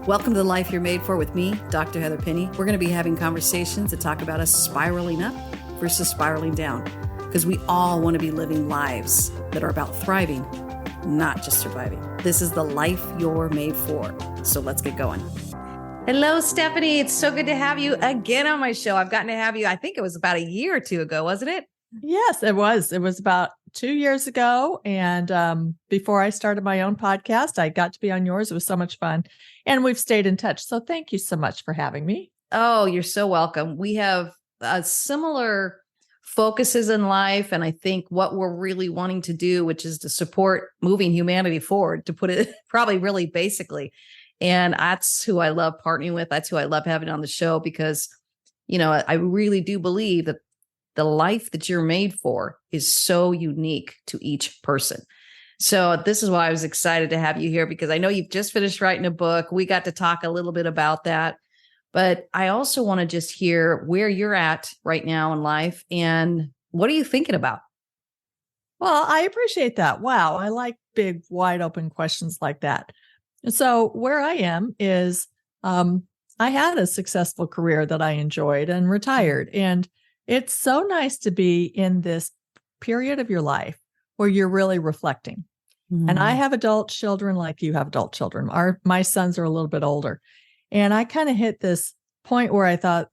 Welcome to the Life You're Made For with me, Dr. Heather Penny. We're going to be having conversations that talk about us spiraling up versus spiraling down, because we all want to be living lives that are about thriving, not just surviving. This is the life you're made for. So let's get going. Hello, Stephanie. It's so good to have you again on my show. I've gotten to have you, I think it was about a year or two ago, wasn't it? Yes, it was. It was about 2 years ago. And before I started my own podcast, I got to be on yours. It was so much fun. And we've stayed in touch. So thank you so much for having me. Oh, you're so welcome. We have similar focuses in life. And I think what we're really wanting to do, which is to support moving humanity forward, to put it probably really basically. And that's who I love partnering with. That's who I love having on the show, because, you know, I really do believe that the life that you're made for is so unique to each person. So this is why I was excited to have you here, because I know you've just finished writing a book. We got to talk a little bit about that. But I also want to just hear where you're at right now in life and what are you thinking about? Well, I appreciate that. Wow. I like big, wide open questions like that. So where I am is I had a successful career that I enjoyed and retired. And it's so nice to be in this period of your life where you're really reflecting. Mm-hmm. And I have adult children like you have adult children. My sons are a little bit older. And I kind of hit this point where I thought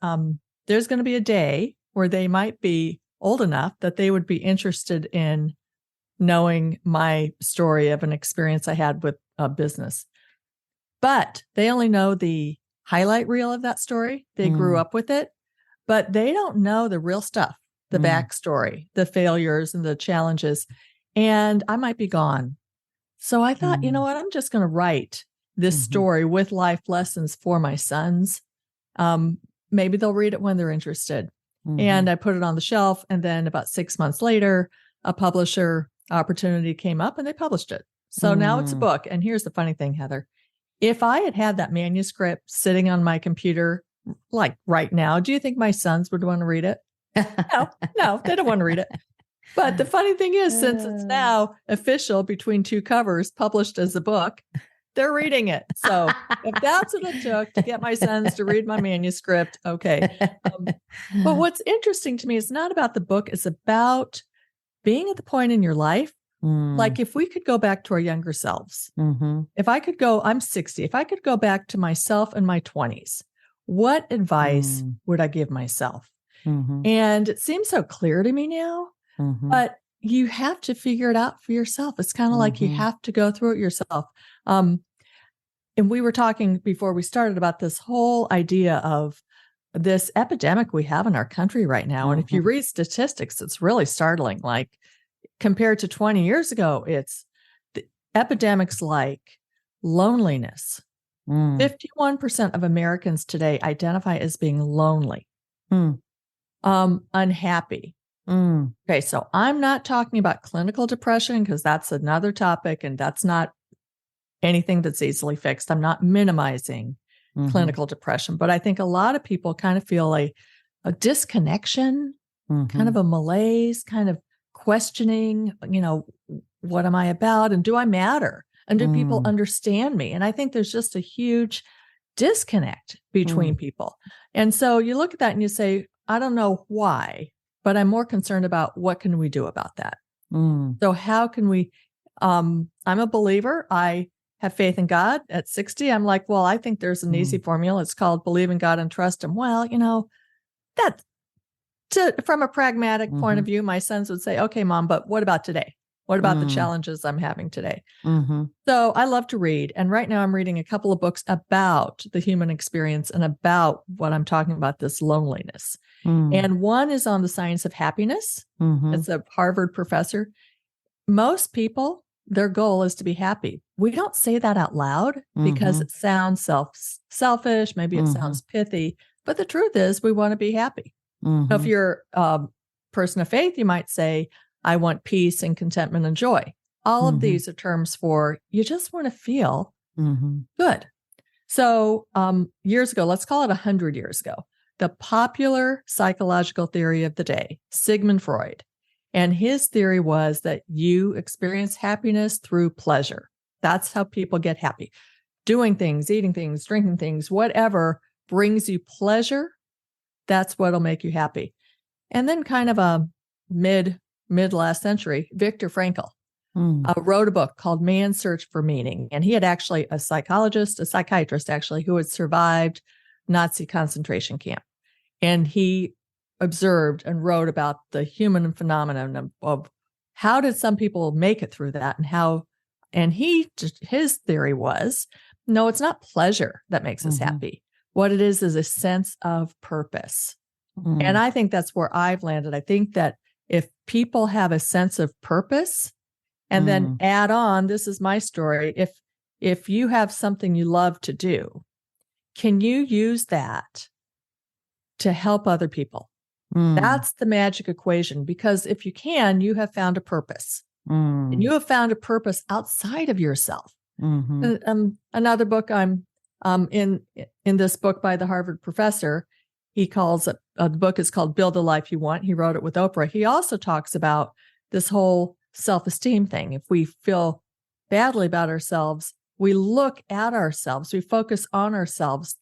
there's going to be a day where they might be old enough that they would be interested in knowing my story of an experience I had with a business. But they only know the highlight reel of that story. They grew up with it, but they don't know the real stuff, the backstory, the failures and the challenges. And I might be gone. So I thought, you know what, I'm just going to write this story with life lessons for my sons. Maybe they'll read it when they're interested. And I put it on the shelf. And then about 6 months later, a publisher opportunity came up and they published it. So now it's a book. And here's the funny thing, Heather. If I had had that manuscript sitting on my computer, like right now, do you think my sons would want to read it? No, they don't want to read it. But the funny thing is, since it's now official between two covers, published as a book, they're reading it. So if that's what it took to get my sons to read my manuscript, okay. But what's interesting to me is not about the book. It's about being at the point in your life. Like if we could go back to our younger selves, if I could go, I'm 60, if I could go back to myself in my 20s, what advice would I give myself? And it seems so clear to me now, but you have to figure it out for yourself. It's kind of like you have to go through it yourself. And we were talking before we started about this whole idea of this epidemic we have in our country right now. And if you read statistics, it's really startling. Like compared to 20 years ago, it's the epidemics like loneliness. 51% of Americans today identify as being lonely, unhappy. Okay, so I'm not talking about clinical depression because that's another topic and that's not anything that's easily fixed. I'm not minimizing clinical depression, but I think a lot of people kind of feel a disconnection, kind of a malaise, kind of questioning, you know, what am I about and do I matter? And do people understand me? And I think there's just a huge disconnect between people. And so you look at that and you say, I don't know why, but I'm more concerned about what can we do about that? So how can we, I'm a believer. I have faith in God. At 60, I'm like, well, I think there's an easy formula. It's called believe in God and trust him. Well, you know, that from a pragmatic point of view, my sons would say, okay, Mom, but what about today? What about the challenges I'm having today? So I love to read. And right now I'm reading a couple of books about the human experience and about what I'm talking about, this loneliness. And one is on the science of happiness. It's a Harvard professor. Most people, their goal is to be happy. We don't say that out loud because it sounds selfish. Maybe it sounds pithy. But the truth is we want to be happy. Now, if you're a person of faith, you might say, I want peace and contentment and joy. All of these are terms for you just want to feel good. So years ago, let's call it 100 years ago, the popular psychological theory of the day, Sigmund Freud. And his theory was that you experience happiness through pleasure. That's how people get happy. doing things, eating things, drinking things, whatever brings you pleasure, that's what'll make you happy. And then kind of a mid last century, Viktor Frankl wrote a book called Man's Search for Meaning. And he had actually a psychiatrist actually, who had survived Nazi concentration camp. And he observed and wrote about the human phenomenon of how did some people make it through that, and his theory was, no, it's not pleasure that makes us happy. What it is a sense of purpose. And I think that's where I've landed. I think that if people have a sense of purpose and then add on, this is my story, if you have something you love to do, can you use that to help other people? That's the magic equation, because if you can, you have found a purpose. And you have found a purpose outside of yourself. Another book I'm in this book by the Harvard professor, he calls it, the book is called Build the Life You Want. He wrote it with Oprah. He also talks about this whole self-esteem thing. If we feel badly about ourselves, we look at ourselves, we focus on ourselves,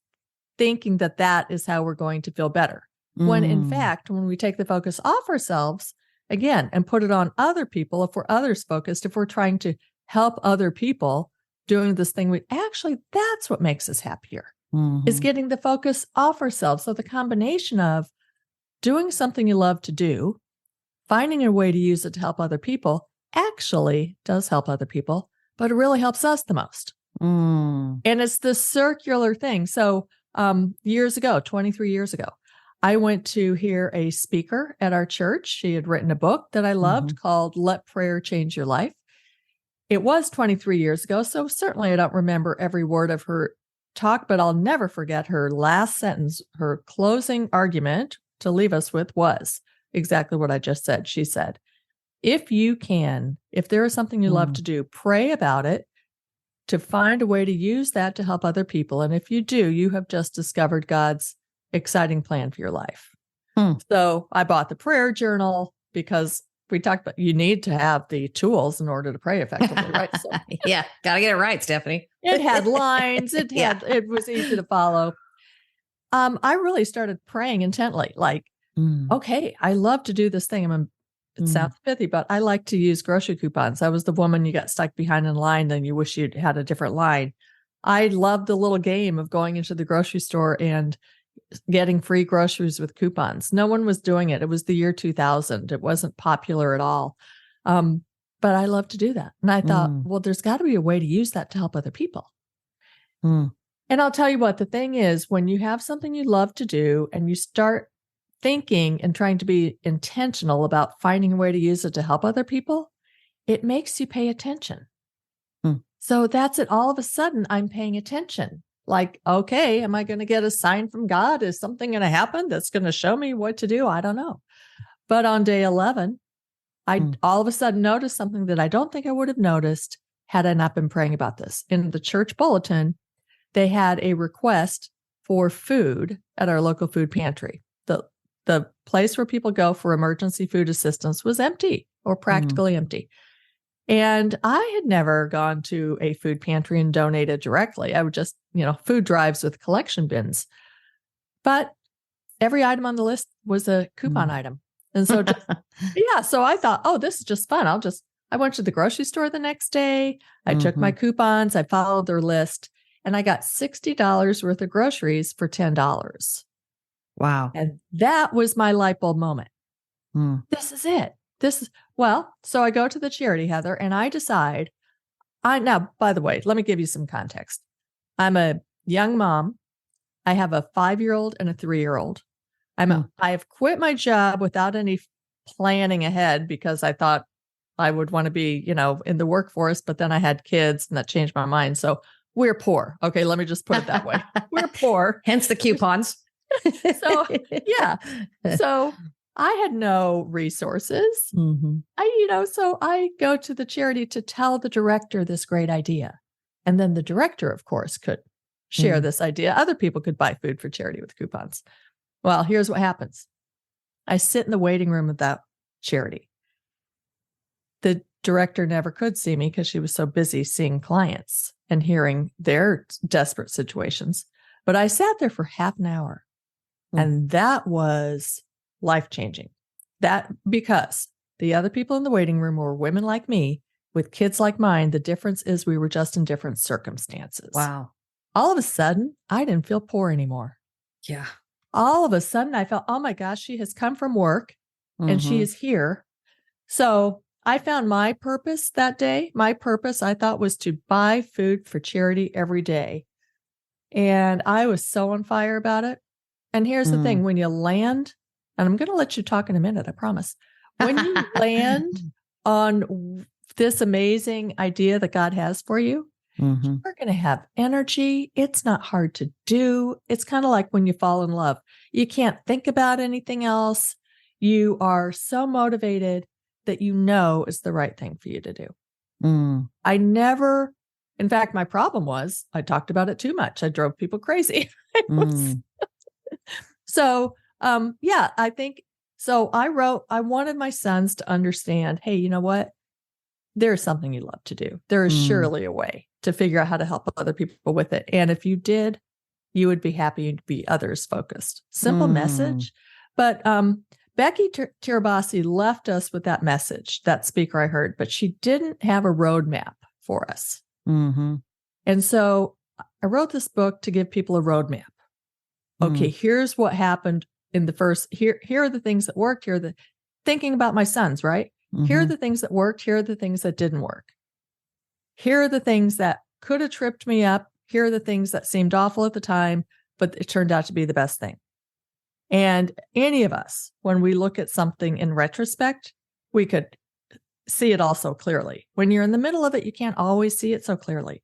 thinking that that is how we're going to feel better. When in fact, when we take the focus off ourselves again and put it on other people, if we're others focused, if we're trying to help other people doing this thing, that's what makes us happier, is getting the focus off ourselves. So the combination of doing something you love to do, finding a way to use it to help other people actually does help other people, but it really helps us the most. And it's this circular thing. So years ago, 23 years ago, I went to hear a speaker at our church. She had written a book that I loved called Let Prayer Change Your Life. It was 23 years ago, so certainly I don't remember every word of her talk, but I'll never forget her last sentence. Her closing argument to leave us with was exactly what I just said. She said, if there is something you love to do, pray about it to find a way to use that to help other people. And if you do, you have just discovered God's exciting plan for your life. So I bought the prayer journal because we talked about you need to have the tools in order to pray effectively, right? So, yeah, gotta get it right, Stephanie. It had lines. It was easy to follow. I really started praying intently, like, okay, I love to do this thing. It sounds pithy, but I like to use grocery coupons. I was the woman you got stuck behind in line, then you wish you'd had a different line. I loved the little game of going into the grocery store and getting free groceries with coupons. No one was doing it. It was the year 2000. It wasn't popular at all. But I love to do that. And I thought, well, there's got to be a way to use that to help other people. And I'll tell you what, the thing is, when you have something you love to do and you start thinking and trying to be intentional about finding a way to use it to help other people, it makes you pay attention. So that's it. All of a sudden, I'm paying attention. Like, okay, am I going to get a sign from God? Is something going to happen that's going to show me what to do? I don't know. But on day 11, I all of a sudden noticed something that I don't think I would have noticed had I not been praying about this. In the church bulletin, they had a request for food at our local food pantry. The place where people go for emergency food assistance was empty or practically empty. And I had never gone to a food pantry and donated directly. I would just, food drives with collection bins. But every item on the list was a coupon item. And so, so I thought, oh, this is just fun. I went to the grocery store the next day. I took my coupons. I followed their list and I got $60 worth of groceries for $10. Wow. And that was my light bulb moment. This is it. So I go to the charity, Heather, and I decide, now, by the way, let me give you some context. I'm a young mom. I have a 5-year-old and a 3-year-old. I have quit my job without any planning ahead because I thought I would want to be, in the workforce, but then I had kids and that changed my mind. So we're poor. Okay, let me just put it that way. We're poor. Hence the coupons. So, yeah. So I had no resources. So I go to the charity to tell the director this great idea. And then the director, of course, could share this idea. Other people could buy food for charity with coupons. Well, here's what happens. I sit in the waiting room of that charity. The director never could see me because she was so busy seeing clients. and hearing their desperate situations. But I sat there for half an hour, and that was life-changing. That because the other people in the waiting room were women like me with kids like mine. The difference is we were just in different circumstances. Wow. All of a sudden, I didn't feel poor anymore. Yeah. All of a sudden, I felt, oh my gosh, she has come from work and she is here. So I found my purpose that day. My purpose, I thought, was to buy food for charity every day. And I was so on fire about it. And here's the thing, when you land, and I'm going to let you talk in a minute, I promise. When you land on this amazing idea that God has for you, you're going to have energy. It's not hard to do. It's kind of like when you fall in love. You can't think about anything else. You are so motivated that you know is the right thing for you to do. I never, in fact, my problem was I talked about it too much. I drove people crazy. So, I think, so I wanted my sons to understand, hey, you know what? There's something you love to do. There is surely a way to figure out how to help other people with it. And if you did, you would be happy to be others focused. Simple message. But Becky Tirabassi left us with that message, that speaker I heard, but she didn't have a roadmap for us. And so I wrote this book to give people a roadmap. Okay, here's what happened in the first, here are the things that worked. Here are the thinking about my sons, right? Here are the things that worked. Here are the things that didn't work. Here are the things that could have tripped me up. Here are the things that seemed awful at the time, but it turned out to be the best thing. And any of us, when we look at something in retrospect, we could see it all so clearly. When you're in the middle of it, you can't always see it so clearly.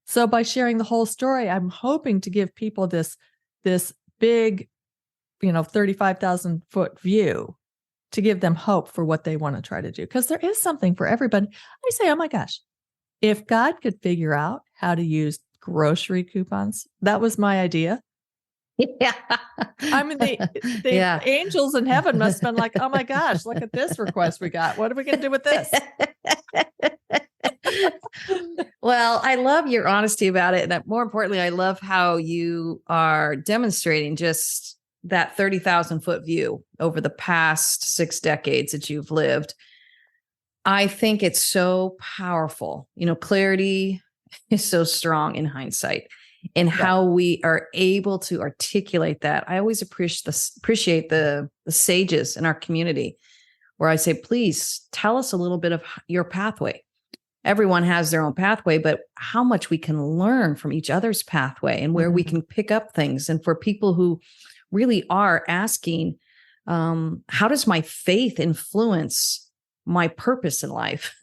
So by sharing the whole story, I'm hoping to give people this big, 35,000 foot view to give them hope for what they want to try to do. Because there is something for everybody. I say, oh my gosh, if God could figure out how to use grocery coupons, that was my idea. Yeah. I mean, the angels in heaven must have been like, oh my gosh, look at this request we got. What are we going to do with this? Well, I love your honesty about it. And more importantly, I love how you are demonstrating just that 30,000 foot view over the past 6 decades that you've lived. I think it's so powerful. Clarity is so strong in hindsight, and how we are able to articulate that. I always appreciate the sages in our community, where I say, please tell us a little bit of your pathway. Everyone has their own pathway, but how much we can learn from each other's pathway and where we can pick up things. And for people who really are asking, how does my faith influence my purpose in life?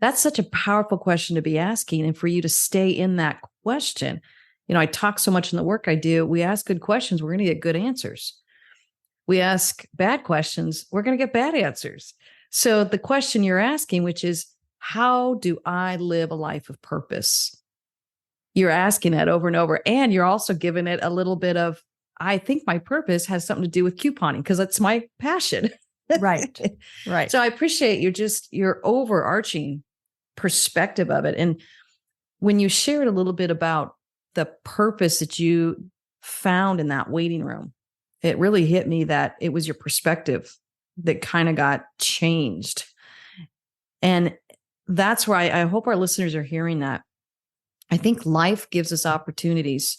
That's such a powerful question to be asking. And for you to stay in that question, I talk so much in the work I do. We ask good questions, we're going to get good answers. We ask bad questions, we're going to get bad answers. So the question you're asking, which is, how do I live a life of purpose? You're asking that over and over. And you're also giving it a little bit of, I think my purpose has something to do with couponing because that's my passion. Right. Right. So I appreciate your overarching perspective of it. And when you shared a little bit about the purpose that you found in that waiting room, it really hit me that it was your perspective that kind of got changed. And that's where I hope our listeners are hearing that. I think life gives us opportunities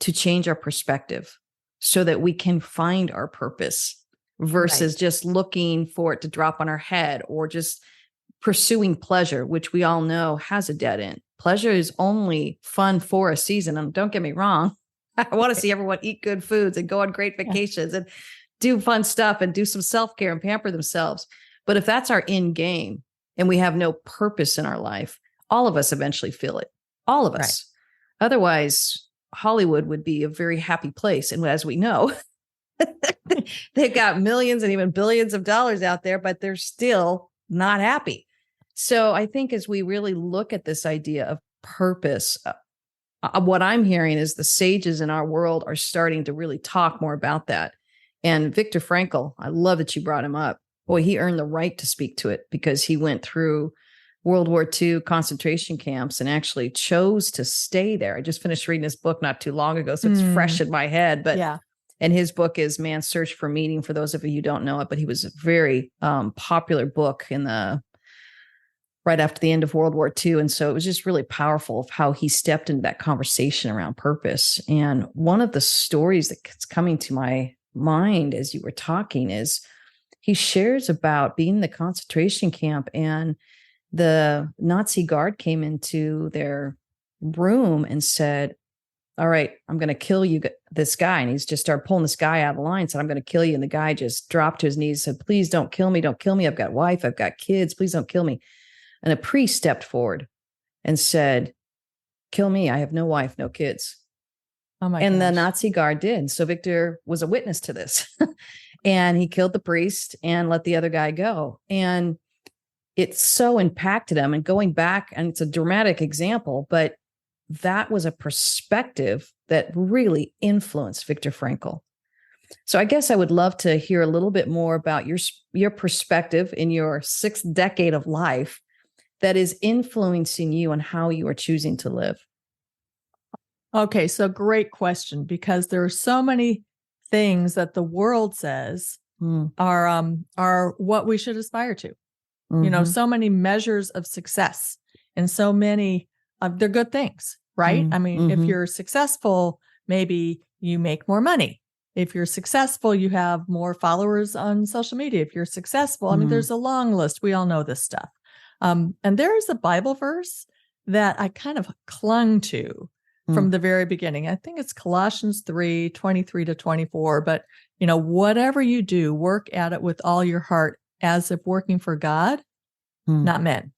to change our perspective so that we can find our purpose versus just looking for it to drop on our head or just pursuing pleasure, which we all know has a dead end. Pleasure is only fun for a season. And don't get me wrong, I want to see everyone eat good foods and go on great vacations and do fun stuff and do some self-care and pamper themselves. But if that's our end game and we have no purpose in our life, all of us eventually feel it. All of us. Right. Otherwise, Hollywood would be a very happy place. And as we know, they've got millions and even billions of dollars out there, but they're still not happy. So I think as we really look at this idea of purpose, what I'm hearing is the sages in our world are starting to really talk more about that. And Viktor Frankl, I love that you brought him up. Boy, he earned the right to speak to it because he went through World War II concentration camps and actually chose to stay there. I just finished reading his book not too long ago, so it's fresh in my head. But yeah. And his book is Man's Search for Meaning, for those of you who don't know it, but he was a very popular book right after the end of World War II. And so it was just really powerful of how he stepped into that conversation around purpose. And one of the stories that's coming to my mind as you were talking is he shares about being in the concentration camp, and the Nazi guard came into their room and said, all right, I'm going to kill you, this guy. And he's just started pulling this guy out of the line, said, I'm going to kill you. And the guy just dropped to his knees and said, please don't kill me. Don't kill me. I've got a wife. I've got kids. Please don't kill me. And a priest stepped forward and said, kill me. I have no wife, no kids. Oh my and gosh. the Nazi guard did. So Victor was a witness to this. And he killed the priest and let the other guy go. And it so impacted him. And going back, and it's a dramatic example, but that was a perspective that really influenced Viktor Frankl. So I guess I would love to hear a little bit more about your perspective in your 6th decade of life that is influencing you and how you are choosing to live. Okay, so great question, because there are so many things that the world says are what we should aspire to. You know, so many measures of success, and so many they're good things, right? I mean, if you're successful, maybe you make more money. If you're successful, you have more followers on social media. If you're successful, I mean, there's a long list. We all know this stuff. And there is a Bible verse that I kind of clung to from the very beginning. I think it's Colossians 3:23-24. But, you know, whatever you do, work at it with all your heart as if working for God, not men.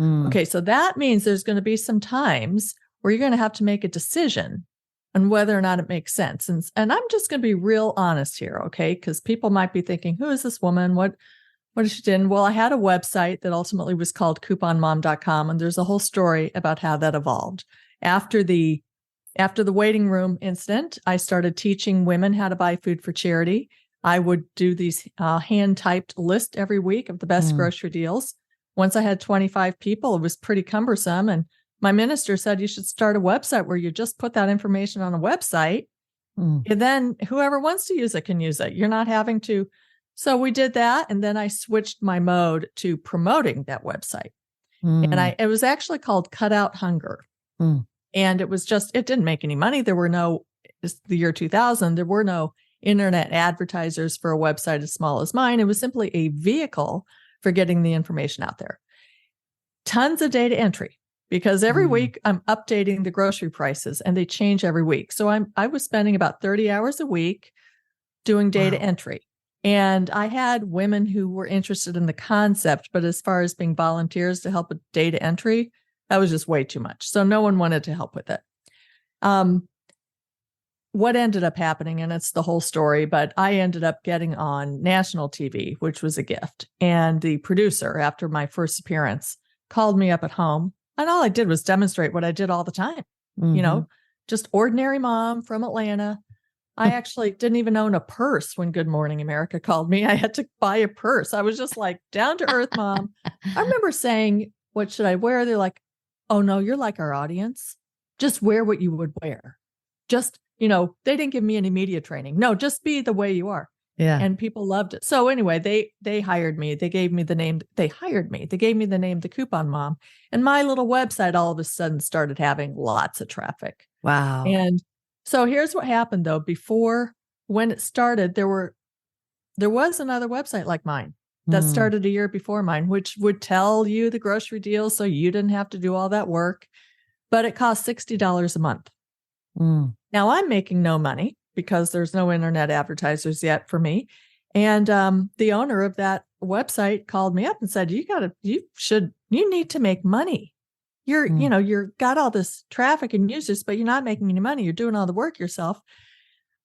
Okay, so that means there's going to be some times where you're going to have to make a decision on whether or not it makes sense. And I'm just going to be real honest here, okay? Because people might be thinking, who is this woman? What is she doing? Well, I had a website that ultimately was called couponmom.com, and there's a whole story about how that evolved. After the waiting room incident, I started teaching women how to buy food for charity. I would do these hand-typed lists every week of the best grocery deals. Once I had 25 people, it was pretty cumbersome. And my minister said, you should start a website where you just put that information on a website. And then whoever wants to use it can use it. You're not having to. So we did that. And then I switched my mode to promoting that website. And it was actually called Cut Out Hunger. And it didn't make any money. It's the year 2000, there were no internet advertisers for a website as small as mine. It was simply a vehicle for getting the information out there. Tons of data entry, because every week I'm updating the grocery prices and they change every week. So I was spending about 30 hours a week doing data entry. And I had women who were interested in the concept, but as far as being volunteers to help with data entry, that was just way too much. So no one wanted to help with it. What ended up happening, and it's the whole story, but I ended up getting on national TV, which was a gift. And the producer, after my first appearance, called me up at home. And all I did was demonstrate what I did all the time. You know, just ordinary mom from Atlanta. I actually didn't even own a purse when Good Morning America called me. I had to buy a purse. I was just like, down to earth mom. I remember saying, what should I wear? They're like, oh no, you're like our audience. Just wear what you would wear. Just, you know, they didn't give me any media training. No, just be the way you are. Yeah. And people loved it. So anyway, they hired me. They gave me the name. They hired me. They gave me the name, The Coupon Mom. And my little website all of a sudden started having lots of traffic. Wow. And so here's what happened though. Before, when it started, there was another website like mine that started a year before mine, which would tell you the grocery deals so you didn't have to do all that work. But it cost $60 a month. Now I'm making no money because there's no internet advertisers yet for me. And the owner of that website called me up and said, you need to make money. You're got all this traffic and users, but you're not making any money. You're doing all the work yourself.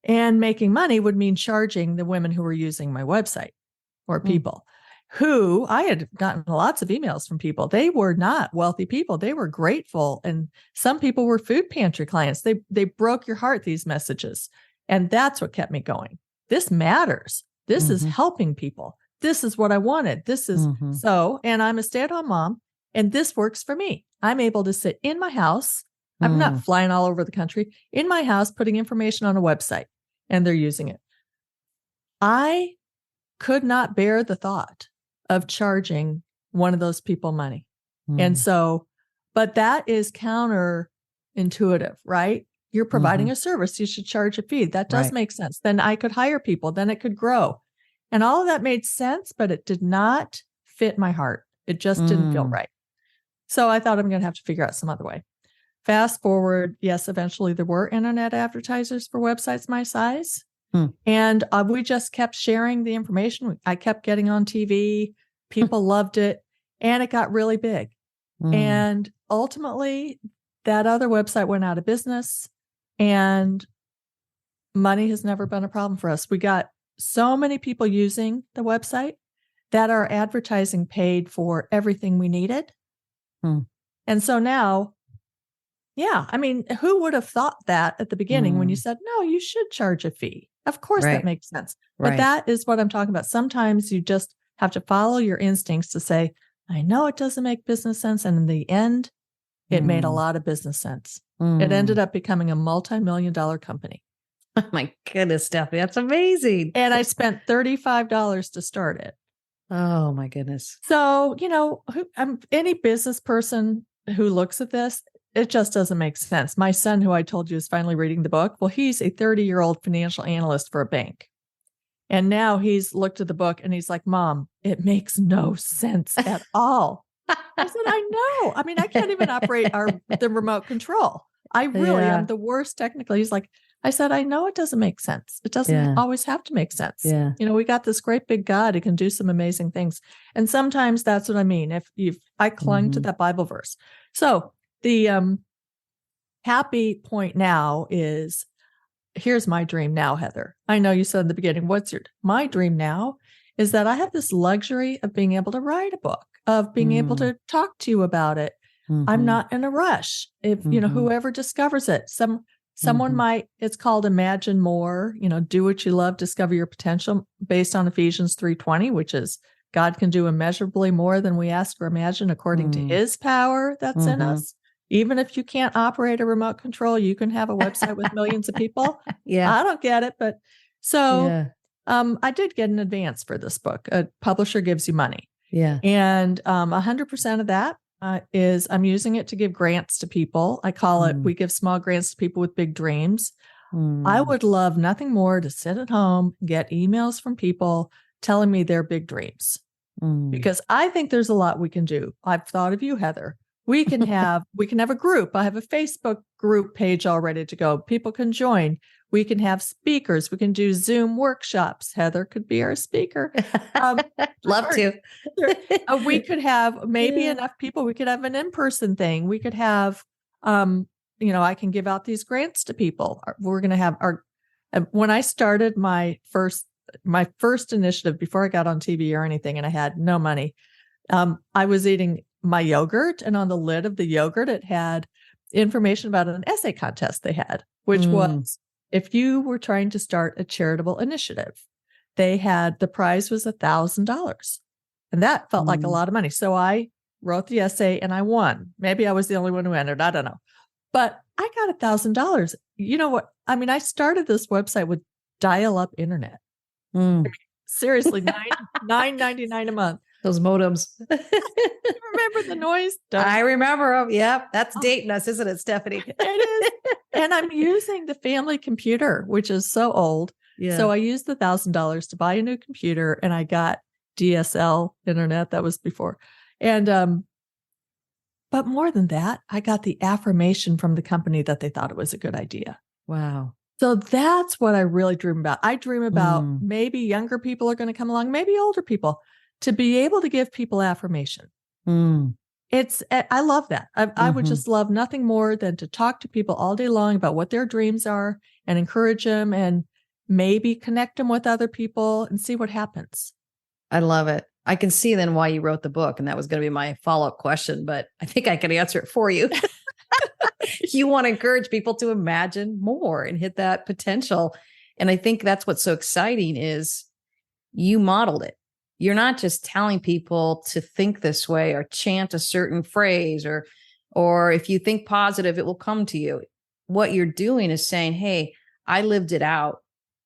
And making money would mean charging the women who were using my website, or people who I had gotten lots of emails from people. They were not wealthy people. They were grateful. And some people were food pantry clients. They broke your heart, these messages. And that's what kept me going. This matters. This is helping people. This is what I wanted. This is so, and I'm a stay-at-home mom. And this works for me. I'm able to sit in my house. I'm not flying all over the country, in my house, putting information on a website, and they're using it. I could not bear the thought of charging one of those people money. And so, but that is counterintuitive, right? You're providing a service. You should charge a fee. That does make sense. Then I could hire people. Then it could grow. And all of that made sense, but it did not fit my heart. It just didn't feel right. So I thought I'm going to have to figure out some other way. Fast forward, yes, eventually there were internet advertisers for websites my size. And we just kept sharing the information. I kept getting on TV. People loved it. And it got really big. And ultimately, that other website went out of business. And money has never been a problem for us. We got so many people using the website that our advertising paid for everything we needed. And so now, yeah, I mean, who would have thought that at the beginning when you said, no, you should charge a fee? Of course, that makes sense. But that is what I'm talking about. Sometimes you just have to follow your instincts to say, I know it doesn't make business sense. And in the end, it made a lot of business sense. It ended up becoming a multi-million-dollar company. Oh my goodness, Stephanie, that's amazing. And I spent $35 to start it. Oh my goodness. So, any business person who looks at this, it just doesn't make sense. My son, who I told you is finally reading the book, well, he's a 30-year-old financial analyst for a bank. And now he's looked at the book and he's like, Mom, it makes no sense at all. I said, I know. I mean, I can't even operate the remote control. I really am the worst technically. He's like, I said, I know it doesn't make sense. It doesn't always have to make sense. Yeah. We got this great big God who can do some amazing things. And sometimes that's what I mean. I clung to that Bible verse. So the happy point now is, here's my dream now, Heather. I know you said in the beginning, my dream now is that I have this luxury of being able to write a book, of being able to talk to you about it. I'm not in a rush. If, whoever discovers it, someone might, it's called Imagine More, do what you love, discover your potential, based on Ephesians 3:20, which is God can do immeasurably more than we ask or imagine according to his power that's in us. Even if you can't operate a remote control, you can have a website with millions of people. I don't get it. But so I did get an advance for this book. A publisher gives you money. And 100% of that is I'm using it to give grants to people. I call it, we give small grants to people with big dreams. I would love nothing more to sit at home, get emails from people telling me their big dreams. Because I think there's a lot we can do. I've thought of you, Heather. We can have a group. I have a Facebook group page all ready to go. People can join. We can have speakers. We can do Zoom workshops. Heather could be our speaker. Love to. We could have maybe enough people. We could have an in-person thing. We could have, I can give out these grants to people. We're going to have when I started my first initiative before I got on TV or anything, and I had no money, I was eating my yogurt, and on the lid of the yogurt, it had information about an essay contest they had, which was, if you were trying to start a charitable initiative, the prize was $1,000. And that felt like a lot of money. So I wrote the essay and I won. Maybe I was the only one who entered. I don't know. But I got $1,000. You know what? I mean, I started this website with dial-up internet. Seriously, $9.99 a month. Those modems. Remember the noise? I remember them. Yep. That's dating us, isn't it, Stephanie? It is. And I'm using the family computer, which is so old. So I used the $1,000 to buy a new computer, and I got DSL internet. That was before. And, but more than that, I got the affirmation from the company that they thought it was a good idea. Wow. So that's what I really dream about. I dream about maybe younger people are going to come along, maybe older people, to be able to give people affirmation. I love that. I would just love nothing more than to talk to people all day long about what their dreams are and encourage them and maybe connect them with other people and see what happens. I love it. I can see then why you wrote the book, and that was going to be my follow-up question, but I think I can answer it for you. You want to encourage people to imagine more and hit that potential. And I think that's what's so exciting is you modeled it. you're not just telling people to think this way or chant a certain phrase, or if you think positive, it will come to you. What you're doing is saying, hey, I lived it out.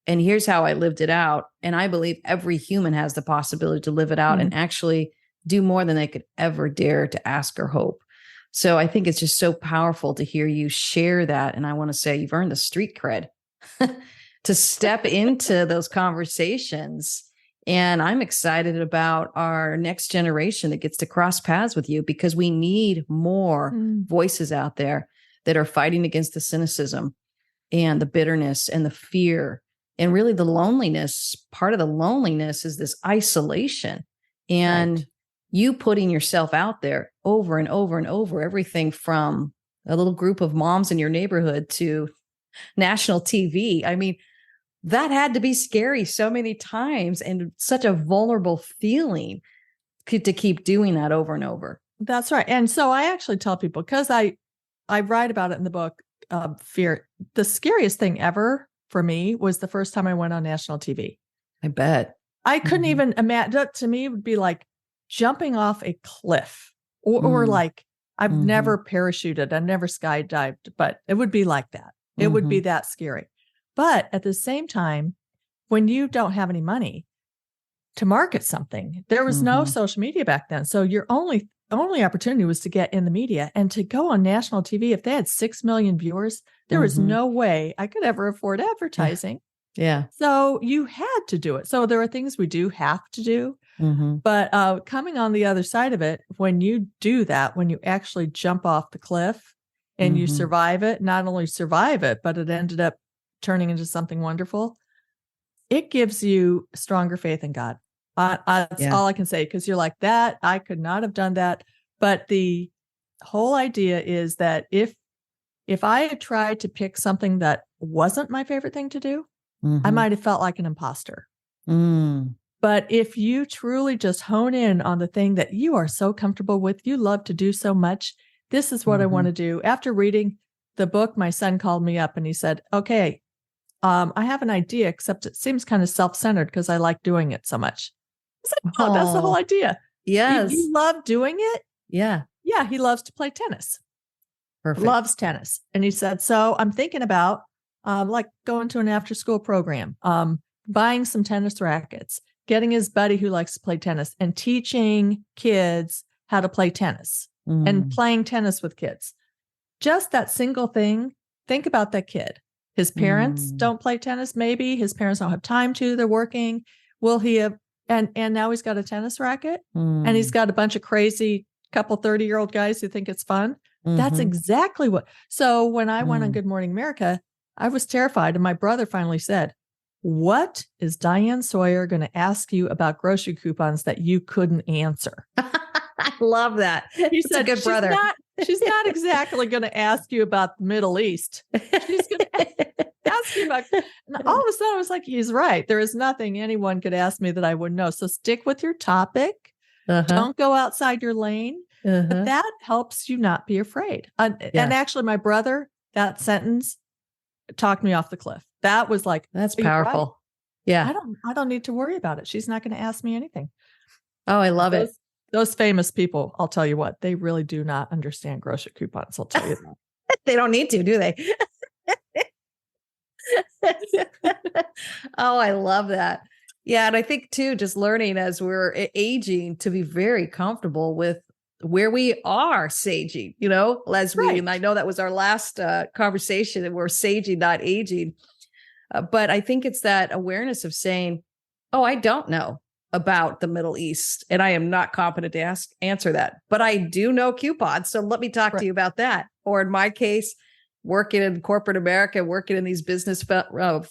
And here's how I lived it out. And I believe every human has the possibility to live it out and actually do more than they could ever dare to ask or hope. So I think it's just so powerful to hear you share that. And I want to say you've earned the street cred to step into those conversations. And I'm excited about our next generation that gets to cross paths with you, because we need more voices out there that are fighting against the cynicism and the bitterness and the fear and really the loneliness. Part of the loneliness is this isolation and you putting yourself out there over and over and over, everything from a little group of moms in your neighborhood to national TV. I mean, that had to be scary so many times and such a vulnerable feeling to keep doing that over and over. That's right. And so I actually tell people, because I write about it in the book, fear. The scariest thing ever for me was the first time I went on national TV. I bet. I couldn't even imagine. That to me would be like jumping off a cliff or like I've never parachuted. I've never skydived, but it would be like that. It would be that scary. But at the same time, when you don't have any money to market something, there was no social media back then. So your only opportunity was to get in the media and to go on national TV. If they had 6 million viewers, there was no way I could ever afford advertising. Yeah. So you had to do it. So there are things we do have to do. But coming on the other side of it, when you do that, when you actually jump off the cliff and you survive it, not only survive it, but it ended up turning into something wonderful, it gives you stronger faith in God. That's all I can say, because you're like, that I could not have done that. But the whole idea is that if I had tried to pick something that wasn't my favorite thing to do, I might have felt like an imposter. But if you truly just hone in on the thing that you are so comfortable with, you love to do so much, this is what I want to do. After reading the book, my son called me up and he said, okay, I have an idea, except it seems kind of self-centered because I like doing it so much. I said, oh, that's the whole idea. Yes. You love doing it? Yeah. Yeah, he loves to play tennis. Perfect. Loves tennis. And he said, so I'm thinking about like going to an after-school program, buying some tennis rackets, getting his buddy who likes to play tennis and teaching kids how to play tennis and playing tennis with kids. Just that single thing. Think about that kid. His parents don't play tennis. Maybe his parents don't have time to, they're working. Will he have, and now he's got a tennis racket and he's got a bunch of crazy couple 30-year-old guys who think it's fun. That's exactly what. So when I went on Good Morning America, I was terrified. And my brother finally said, what is Diane Sawyer going to ask you about grocery coupons that you couldn't answer? I love that. He said, a good brother. She's not exactly going to ask you about the Middle East. She's going to ask you about, and all of a sudden I was like, he's right. There is nothing anyone could ask me that I wouldn't know. So stick with your topic. Don't go outside your lane. But that helps you not be afraid. And actually my brother, that sentence talked me off the cliff. That was like, that's powerful. Right? Yeah. I don't need to worry about it. She's not going to ask me anything. Oh, I love it. Those famous people, I'll tell you what, they really do not understand grocery coupons. I'll tell you that. They don't need to, do they? Oh, I love that. Yeah. And I think too, just learning as we're aging to be very comfortable with where we are saging, as we, and I know that was our last conversation, that we're saging, not aging. But I think it's that awareness of saying, oh, I don't know about the Middle East, and I am not competent to answer that, but I do know coupons. So let me talk to you about that. Or in my case, working in corporate America, working in these business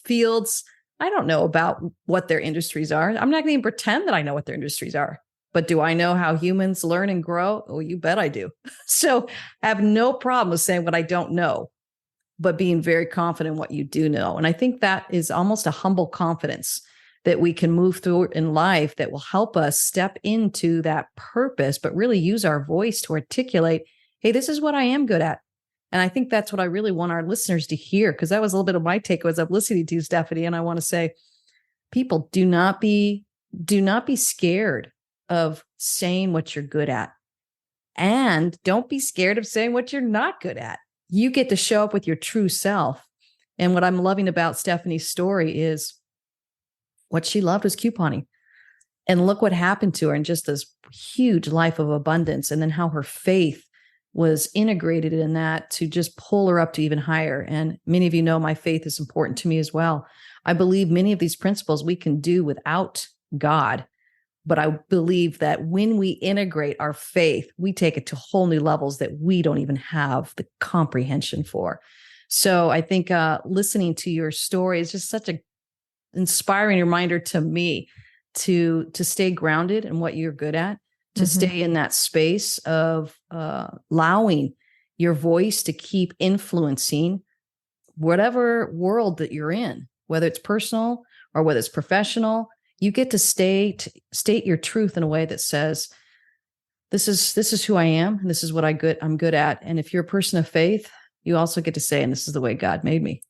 fields, I don't know about what their industries are. I'm not going to even pretend that I know what their industries are. But do I know how humans learn and grow? Oh, you bet I do. So I have no problem with saying what I don't know, but being very confident in what you do know. And I think that is almost a humble confidence that we can move through in life that will help us step into that purpose, but really use our voice to articulate, hey, this is what I am good at. And I think that's what I really want our listeners to hear, because that was a little bit of my take as I'm listening to you, Stephanie. And I want to say, people, do not be do not be scared of saying what you're good at. And don't be scared of saying what you're not good at. You get to show up with your true self. And what I'm loving about Stephanie's story is what she loved was couponing. And look what happened to her in just this huge life of abundance. And then how her faith was integrated in that to just pull her up to even higher. And many of you know my faith is important to me as well. I believe many of these principles we can do without God. But I believe that when we integrate our faith, we take it to whole new levels that we don't even have the comprehension for. So I think listening to your story is just such an inspiring reminder to me to stay grounded in what you're good at, to stay in that space of allowing your voice to keep influencing whatever world that you're in, whether it's personal or whether it's professional. You get to state your truth in a way that says, this is who I am, and this is what I'm good at. And if you're a person of faith, you also get to say, and this is the way God made me.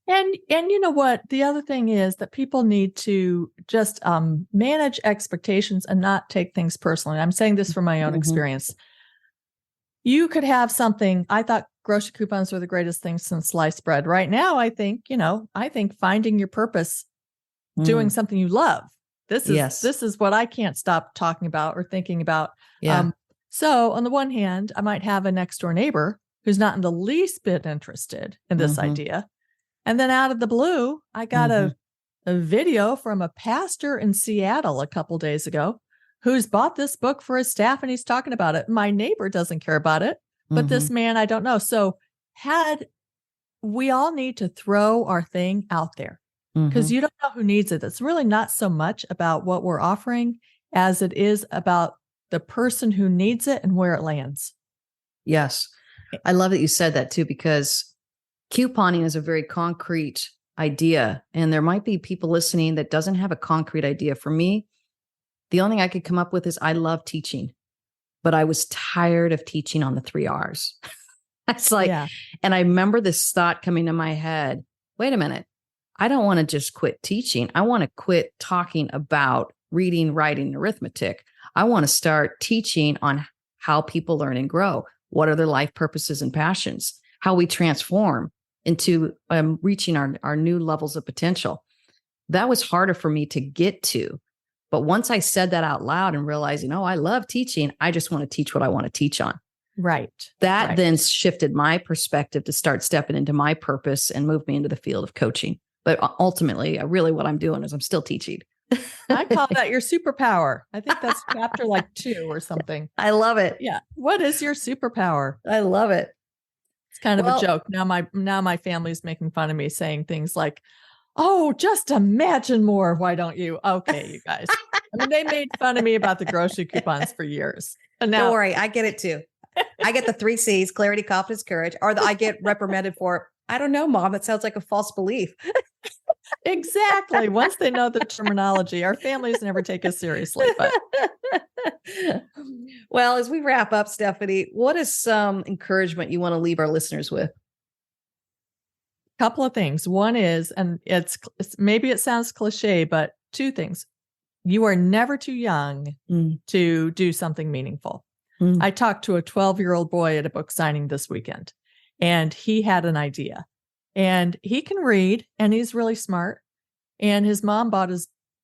And you know what? The other thing is that people need to just manage expectations and not take things personally. I'm saying this from my own experience. You could have something. I thought grocery coupons were the greatest thing since sliced bread. Right now, I think finding your purpose, doing something you love. This is what I can't stop talking about or thinking about. Yeah. So on the one hand, I might have a next door neighbor who's not in the least bit interested in this idea. And then out of the blue, I got a video from a pastor in Seattle a couple days ago who's bought this book for his staff, and he's talking about it. My neighbor doesn't care about it, but this man, I don't know. So we all need to throw our thing out there, because you don't know who needs it. It's really not so much about what we're offering as it is about the person who needs it and where it lands. Yes. I love that you said that too, because couponing is a very concrete idea. And there might be people listening that doesn't have a concrete idea. For me, the only thing I could come up with is I love teaching, but I was tired of teaching on the 3 R's. It's like, and I remember this thought coming to my head, wait a minute. I don't want to just quit teaching. I want to quit talking about reading, writing, and arithmetic. I want to start teaching on how people learn and grow. What are their life purposes and passions? How we transform into reaching our new levels of potential. That was harder for me to get to. But once I said that out loud and realizing, I love teaching, I just want to teach what I want to teach on. Right. That then shifted my perspective to start stepping into my purpose and move me into the field of coaching. But ultimately, really what I'm doing is I'm still teaching. I call that your superpower. I think that's chapter 2 or something. I love it. Yeah. What is your superpower? I love it. It's kind of a joke. Now my family's making fun of me, saying things like, "Oh, just imagine more. Why don't you?" Okay, you guys. I mean, they made fun of me about the grocery coupons for years. And now, don't worry, I get it too. I get the 3 C's: clarity, confidence, courage. Or I get reprimanded for, I don't know, Mom, that sounds like a false belief. Exactly. Once they know the terminology, our families never take us seriously. But well, as we wrap up, Stephanie, what is some encouragement you want to leave our listeners with? A couple of things. One is, and it's maybe it sounds cliche, but 2 things. You are never too young to do something meaningful. I talked to a 12-year-old boy at a book signing this weekend, and he had an idea. And he can read, and he's really smart. And his mom bought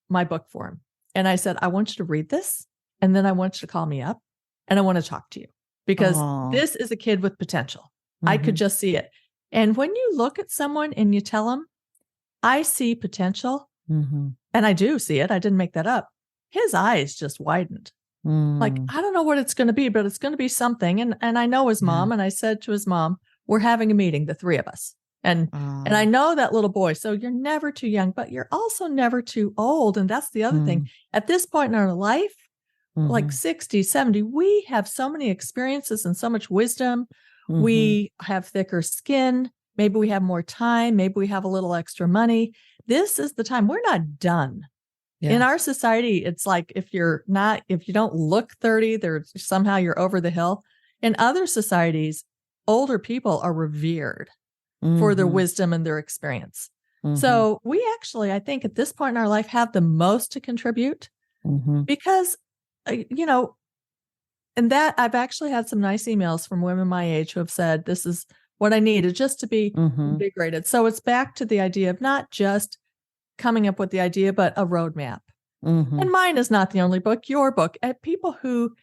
my book for him. And I said, I want you to read this, and then I want you to call me up, and I want to talk to you, because this is a kid with potential. I could just see it. And when you look at someone and you tell them, I see potential, and I do see it, I didn't make that up, his eyes just widened. Like, I don't know what it's going to be, but it's going to be something. And I know his mom, and I said to his mom, we're having a meeting, the 3 of us. And I know that little boy. So you're never too young, but you're also never too old. And that's the other thing. At this point in our life, like 60, 70, we have so many experiences and so much wisdom. We have thicker skin. Maybe we have more time. Maybe we have a little extra money. This is the time. We're not done. In our society, it's like if you don't look 30, somehow you're over the hill. In other societies, older people are revered for their wisdom and their experience. So we actually, I think at this point in our life, have the most to contribute because, and that I've actually had some nice emails from women my age who have said, this is what I needed just to be invigorated. So it's back to the idea of not just coming up with the idea, but a roadmap. And mine is not the only book, your book. And people who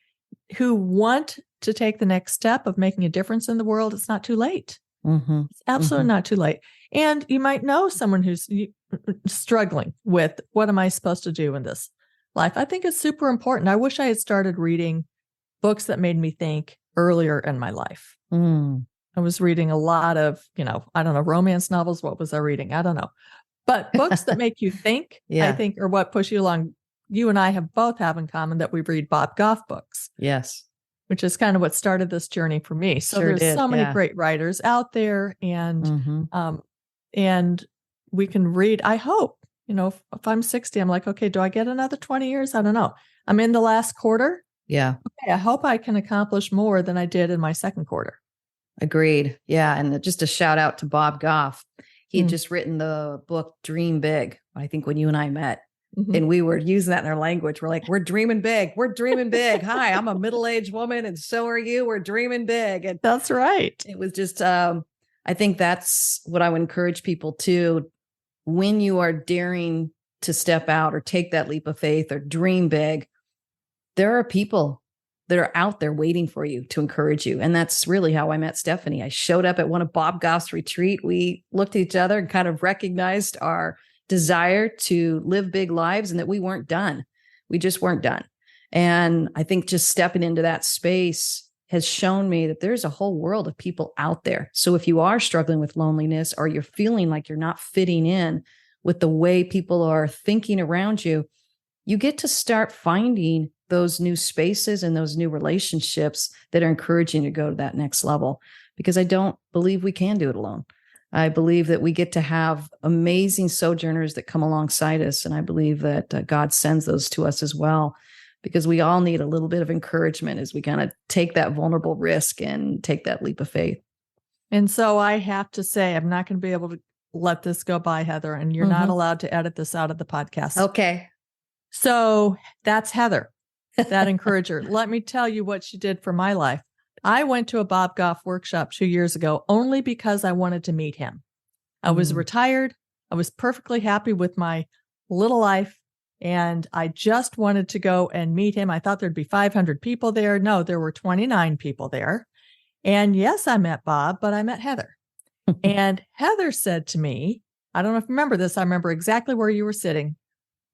want to take the next step of making a difference in the world, it's not too late. It's absolutely not too late. And you might know someone who's struggling with, what am I supposed to do in this life? I think it's super important. I wish I had started reading books that made me think earlier in my life. I was reading a lot of, I don't know, romance novels. What was I reading? I don't know. But books that make you think, I think, are what push you along. You and I both have in common that we read Bob Goff books. Yes. Which is kind of what started this journey for me. So there's so many great writers out there, and we can read. I hope, if I'm 60, I'm like, okay, do I get another 20 years? I don't know. I'm in the last quarter. Yeah. Okay, I hope I can accomplish more than I did in my second quarter. Agreed. Yeah. And just a shout out to Bob Goff. He had just written the book Dream Big, I think, when you and I met. And we were using that in our language. We're like, we're dreaming big. We're dreaming big. Hi, I'm a middle-aged woman, and so are you. We're dreaming big. And that's right. It was just, I think that's what I would encourage people to, when you are daring to step out or take that leap of faith or dream big, there are people that are out there waiting for you to encourage you. And that's really how I met Stephanie. I showed up at one of Bob Goff's retreat. We looked at each other and kind of recognized our desire to live big lives and that we weren't done. We just weren't done. And I think just stepping into that space has shown me that there's a whole world of people out there. So if you are struggling with loneliness or you're feeling like you're not fitting in with the way people are thinking around you, you get to start finding those new spaces and those new relationships that are encouraging you to go to that next level. Because I don't believe we can do it alone. I believe that we get to have amazing sojourners that come alongside us. And I believe that God sends those to us as well, because we all need a little bit of encouragement as we kind of take that vulnerable risk and take that leap of faith. And so I have to say, I'm not going to be able to let this go by, Heather, and you're not allowed to edit this out of the podcast. Okay. So that's Heather, that encourager. Let me tell you what she did for my life. I went to a Bob Goff workshop 2 years ago only because I wanted to meet him. I was retired. I was perfectly happy with my little life, and I just wanted to go and meet him. I thought there'd be 500 people there. No, there were 29 people there. And yes, I met Bob, but I met Heather. And Heather said to me, I don't know if you remember this. I remember exactly where you were sitting.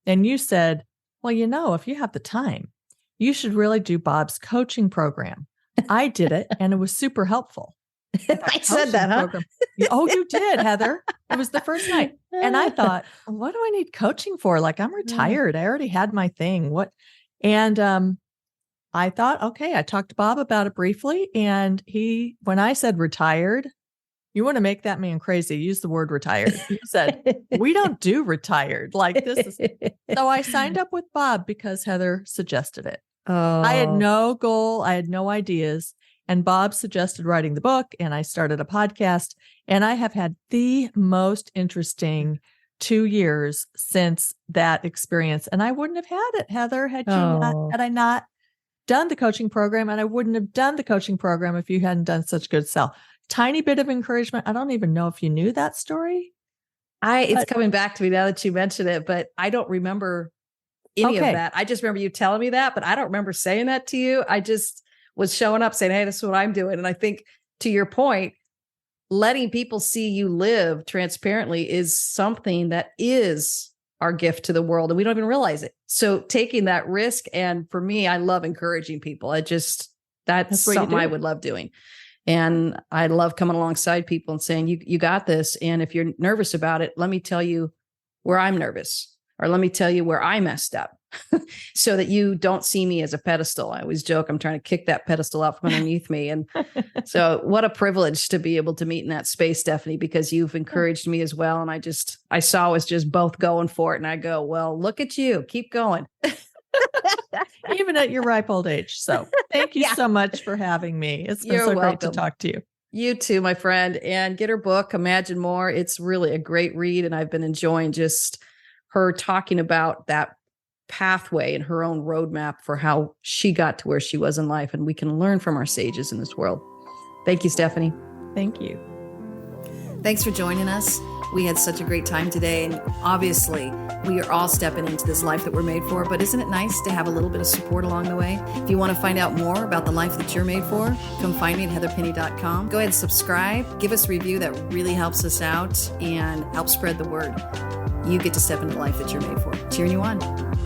And you said, well, if you have the time, you should really do Bob's coaching program. I did it, and it was super helpful. I said that, huh? Program. Oh, you did, Heather. It was the first night. And I thought, what do I need coaching for? Like, I'm retired. I already had my thing. What? And I thought, okay, I talked to Bob about it briefly. And when I said retired, you want to make that man crazy, use the word retired. He said, we don't do retired. Like this is. So I signed up with Bob because Heather suggested it. Oh. I had no goal. I had no ideas. And Bob suggested writing the book, and I started a podcast. And I have had the most interesting 2 years since that experience. And I wouldn't have had it, Heather, had I not done the coaching program. And I wouldn't have done the coaching program if you hadn't done such good sell. Tiny bit of encouragement. I don't even know if you knew that story. It's coming back to me now that you mentioned it, but I don't remember any of that. I just remember you telling me that, but I don't remember saying that to you. I just was showing up saying, hey, this is what I'm doing. And I think, to your point, letting people see you live transparently is something that is our gift to the world, and we don't even realize it. So taking that risk, and for me, I love encouraging people. That's something I would love doing. And I love coming alongside people and saying, you got this. And if you're nervous about it, let me tell you where I'm nervous, or let me tell you where I messed up so that you don't see me as a pedestal. I always joke, I'm trying to kick that pedestal out from underneath me. And so what a privilege to be able to meet in that space, Stephanie, because you've encouraged me as well. And I saw us just both going for it. And I go, well, look at you, keep going. Even at your ripe old age. So thank you so much for having me. It's been so great to talk to you. You too, my friend. And get her book, Imagine More. It's really a great read. And I've been enjoying just her talking about that pathway and her own roadmap for how she got to where she was in life. And we can learn from our sages in this world. Thank you, Stephanie. Thank you. Thanks for joining us. We had such a great time today. And obviously, we are all stepping into this life that we're made for. But isn't it nice to have a little bit of support along the way? If you want to find out more about the life that you're made for, come find me at heatherpenny.com. Go ahead and subscribe. Give us a review. That really helps us out and helps spread the word. You get to step into the life that you're made for. Cheering you on.